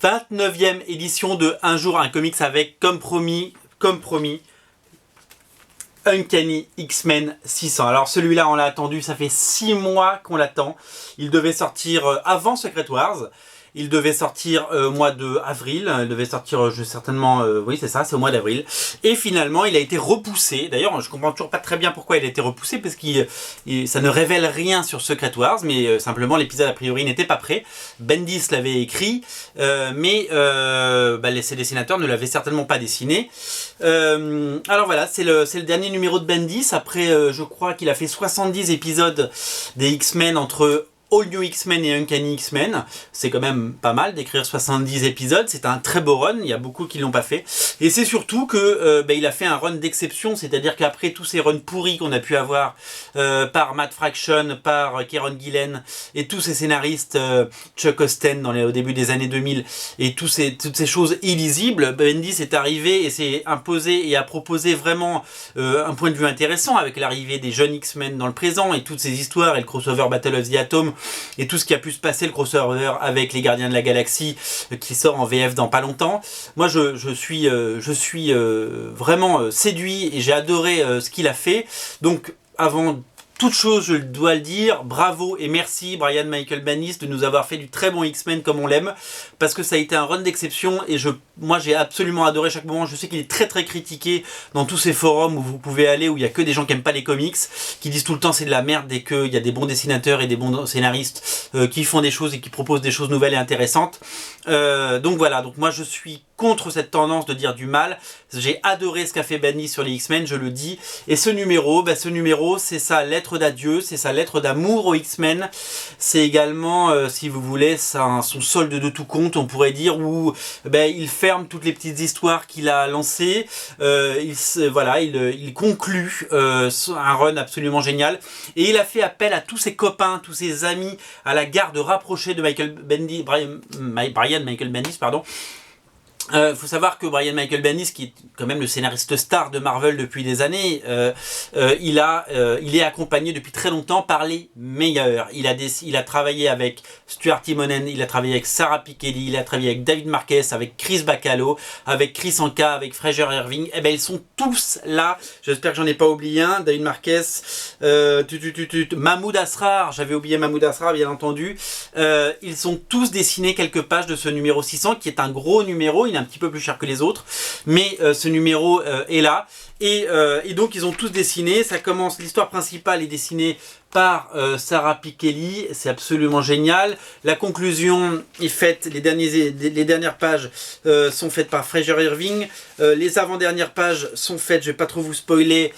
29e édition de Un jour un comics avec, comme promis, Uncanny X-Men 600. Alors celui-là, on l'a attendu, ça fait 6 mois qu'on l'attend. Il devait sortir avant Secret Wars. Il devait sortir au mois d'avril. Il devait sortir certainement, oui c'est ça, c'est au mois d'avril. Et finalement, il a été repoussé. D'ailleurs, je comprends toujours pas très bien pourquoi il a été repoussé, parce que ça ne révèle rien sur Secret Wars, mais simplement l'épisode a priori n'était pas prêt. Bendis l'avait écrit, mais ses dessinateurs ne l'avaient certainement pas dessiné. Alors voilà, c'est le dernier numéro de Bendis. Après, je crois qu'il a fait 70 épisodes des X-Men entre All New X-Men et Uncanny X-Men. C'est quand même pas mal d'écrire 70 épisodes. C'est un très beau run. Il y a beaucoup qui l'ont pas fait. Et c'est surtout que il a fait un run d'exception. C'est-à-dire qu'après tous ces runs pourris qu'on a pu avoir par Matt Fraction, par Kieron Gillen et tous ces scénaristes, Chuck Austen au début des années 2000 et toutes ces choses illisibles, Bendis est arrivé et s'est imposé et a proposé vraiment un point de vue intéressant avec l'arrivée des jeunes X-Men dans le présent et toutes ces histoires et le crossover Battle of the Atom et tout ce qui a pu se passer, le crossover avec les Gardiens de la Galaxie qui sort en VF dans pas longtemps. Moi je suis vraiment séduit et j'ai adoré ce qu'il a fait. Donc avant toute chose, je dois le dire, bravo et merci Brian Michael Bendis de nous avoir fait du très bon X-Men comme on l'aime, parce que ça a été un run d'exception et moi j'ai absolument adoré chaque moment. Je sais qu'il est très très critiqué dans tous ces forums où vous pouvez aller, où il n'y a que des gens qui n'aiment pas les comics, qui disent tout le temps c'est de la merde dès qu'il y a des bons dessinateurs et des bons scénaristes qui font des choses et qui proposent des choses nouvelles et intéressantes. Donc voilà, donc moi je suis contre cette tendance de dire du mal. J'ai adoré ce qu'a fait Bendis sur les X-Men, je le dis. Et ce numéro, c'est sa lettre d'adieu, c'est sa lettre d'amour aux X-Men. C'est également, si vous voulez, son solde de tout compte, on pourrait dire, où il ferme toutes les petites histoires qu'il a lancées. Il conclut un run absolument génial. Et il a fait appel à tous ses copains, tous ses amis, à la garde rapprochée de Brian Michael Bendis, pardon. Faut savoir que Brian Michael Bendis, qui est quand même le scénariste star de Marvel depuis des années, il est accompagné depuis très longtemps par les meilleurs. Il a travaillé avec Stuart Timonen, il a travaillé avec Sarah Piketty, il a travaillé avec David Marquez, avec Chris Bacalo, avec Chris Anka, avec Fraser Irving. Ils sont tous là. J'espère que j'en ai pas oublié un. David Marquez, Mahmoud Asrar, j'avais oublié Mahmoud Asrar bien entendu. Ils sont tous dessinés quelques pages de ce numéro 600 qui est un gros numéro. Il est un petit peu plus cher que les autres, mais ce numéro est là et donc ils ont tous dessiné. Ça commence, l'histoire principale est dessinée par Sarah Piketty, c'est absolument génial. La conclusion est faite, les dernières pages sont faites par Fraser Irving, les avant-dernières pages sont faites, je vais pas trop vous spoiler,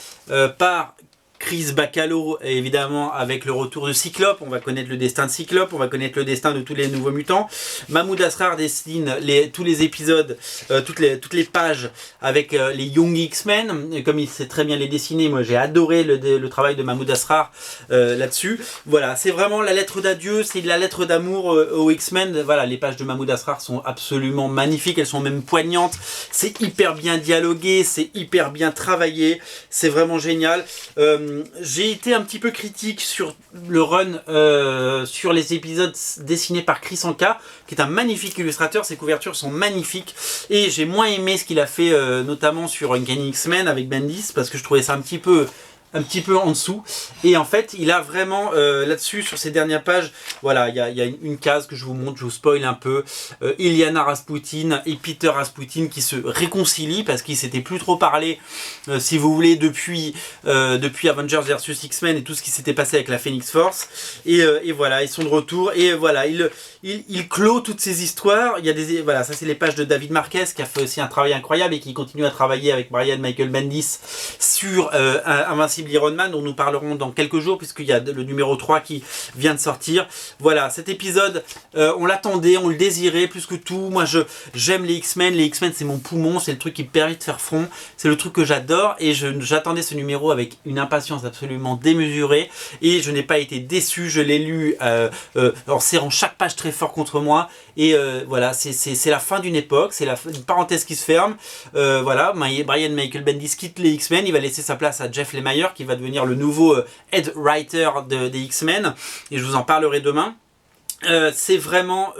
par Chris Bacalo, évidemment, avec le retour de Cyclope. On va connaître le destin de Cyclope, on va connaître le destin de tous les nouveaux mutants. Mahmoud Asrar dessine tous les épisodes, toutes les pages avec les Young X-Men. Comme il sait très bien les dessiner, moi j'ai adoré le travail de Mahmoud Asrar là-dessus. Voilà, c'est vraiment la lettre d'adieu, c'est la lettre d'amour aux X-Men. Voilà, les pages de Mahmoud Asrar sont absolument magnifiques, elles sont même poignantes. C'est hyper bien dialogué, c'est hyper bien travaillé, c'est vraiment génial. J'ai été un petit peu critique sur le run, sur les épisodes dessinés par Chris Anka, qui est un magnifique illustrateur. Ses couvertures sont magnifiques. Et j'ai moins aimé ce qu'il a fait, notamment sur Uncanny X-Men avec Bendis, parce que je trouvais ça un petit peu en dessous. Et en fait, il a vraiment là-dessus, sur ces dernières pages, voilà, il y a une case que je vous montre, je vous spoil un peu. Illyana Rasputin et Peter Rasputin qui se réconcilient parce qu'ils s'étaient plus trop parlé, si vous voulez, depuis Avengers vs X-Men et tout ce qui s'était passé avec la Phoenix Force. Et voilà, ils sont de retour. Et voilà, il clôt toutes ces histoires. Voilà, ça c'est les pages de David Marquez qui a fait aussi un travail incroyable et qui continue à travailler avec Brian Michael Bendis sur Invincible Iron Man, dont nous parlerons dans quelques jours puisqu'il y a le numéro 3 qui vient de sortir. Voilà, cet épisode, on l'attendait, on le désirait plus que tout. Moi j'aime les X-Men c'est mon poumon, c'est le truc qui me permet de faire front, c'est le truc que j'adore et j'attendais ce numéro avec une impatience absolument démesurée et je n'ai pas été déçu. Je l'ai lu en serrant chaque page très fort contre moi et voilà, c'est la fin d'une époque, c'est une parenthèse qui se ferme. Voilà, Brian Michael Bendis quitte les X-Men, il va laisser sa place à Jeff Lemire qui va devenir le nouveau head writer des X-Men et je vous en parlerai demain. C'est vraiment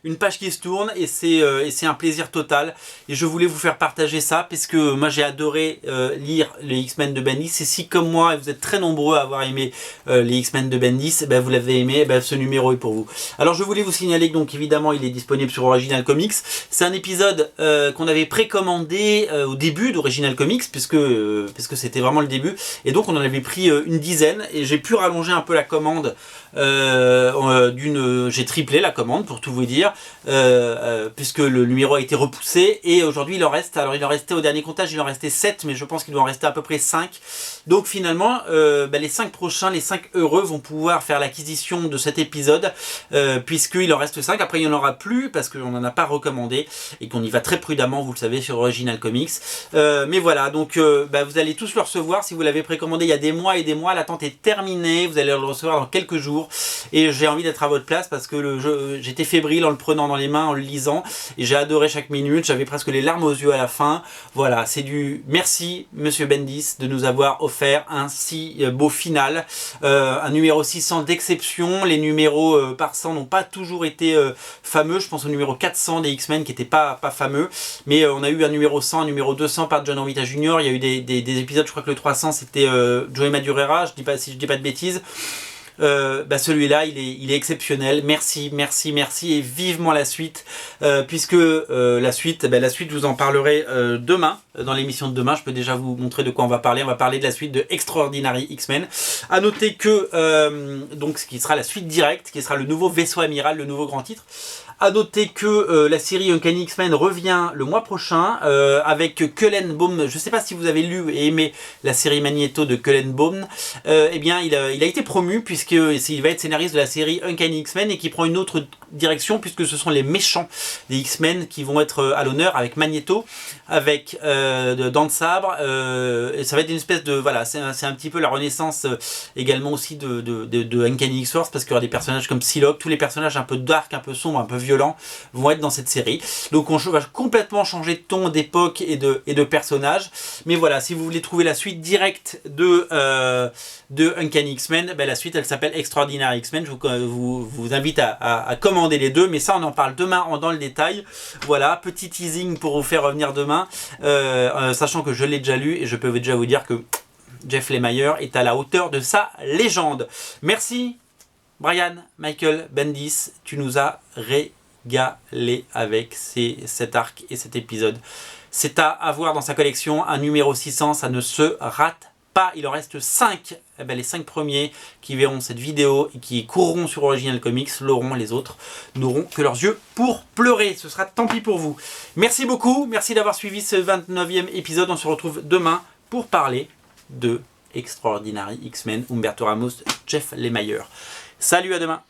une page qui se tourne et c'est un plaisir total, et je voulais vous faire partager ça parce que moi j'ai adoré lire les X-Men de Bendis, et si comme moi vous êtes très nombreux à avoir aimé les X-Men de Bendis, vous l'avez aimé, ce numéro est pour vous. Alors je voulais vous signaler que donc évidemment il est disponible sur Original Comics. C'est un épisode qu'on avait précommandé au début d'Original Comics puisque c'était vraiment le début, et donc on en avait pris une dizaine, et j'ai pu rallonger un peu la commande j'ai triplé la commande pour tout vous dire, puisque le numéro a été repoussé, et aujourd'hui il en reste, alors il en restait au dernier comptage, il en restait 7, mais je pense qu'il doit en rester à peu près 5. Donc finalement les 5 prochains, les 5 heureux vont pouvoir faire l'acquisition de cet épisode, puisqu'il en reste 5, après il n'y en aura plus parce qu'on n'en a pas recommandé et qu'on y va très prudemment, vous le savez, sur Original Comics. Mais voilà, donc vous allez tous le recevoir si vous l'avez précommandé il y a des mois et des mois, l'attente est terminée, vous allez le recevoir dans quelques jours, et j'ai envie d'être à votre place parce que j'étais fébrile en le prenant dans les mains, en le lisant, et j'ai adoré chaque minute, j'avais presque les larmes aux yeux à la fin. Voilà, c'est du merci Monsieur Bendis de nous avoir offert un si beau final, un numéro 600 d'exception. Les numéros par 100 n'ont pas toujours été fameux, je pense au numéro 400 des X-Men qui n'était pas fameux, mais on a eu un numéro 100, un numéro 200 par John Romita Jr., il y a eu des épisodes, je crois que le 300 c'était Joey Madureira, si je dis pas de bêtises. Celui-là il est exceptionnel. Merci, merci, merci, et vivement la suite, puisque la suite je vous en parlerai demain, dans l'émission de demain. Je peux déjà vous montrer de quoi on va parler. On va parler de la suite de Extraordinary X-Men. À noter que donc ce qui sera la suite directe, qui sera le nouveau vaisseau amiral, le nouveau grand titre. À noter que la série Uncanny X-Men revient le mois prochain avec Cullen Baum. Je ne sais pas si vous avez lu et aimé la série Magneto de Cullen Baum. Eh bien, il a été promu puisqu'il va être scénariste de la série Uncanny X-Men, et qui prend une autre direction puisque ce sont les méchants des X-Men qui vont être à l'honneur, avec Magneto, avec Dents de Sabre. Et ça va être une espèce de... Voilà, c'est un petit peu la renaissance également aussi de Uncanny X-Force, parce qu'il y aura des personnages comme Psylocke, tous les personnages un peu dark, un peu sombres, un peu violents vont être dans cette série. Donc on va complètement changer de ton, d'époque et de personnages. Mais voilà, si vous voulez trouver la suite directe de Uncanny X-Men, la suite elle s'appelle Extraordinary X-Men. Je vous invite à commander les deux, mais ça on en parle demain dans le détail. Voilà, petit teasing pour vous faire revenir demain, sachant que je l'ai déjà lu, et je peux déjà vous dire que Jeff Lemire est à la hauteur de sa légende. Merci Brian Michael Bendis, tu nous as régalé avec cet arc et cet épisode. C'est à avoir dans sa collection, un numéro 600, ça ne se rate pas. Il en reste 5. Les 5 premiers qui verront cette vidéo et qui courront sur Original Comics l'auront, les autres n'auront que leurs yeux pour pleurer. Ce sera tant pis pour vous. Merci beaucoup, merci d'avoir suivi ce 29e épisode. On se retrouve demain pour parler de Extraordinary X-Men, Humberto Ramos, Jeff Lemire. Salut, à demain.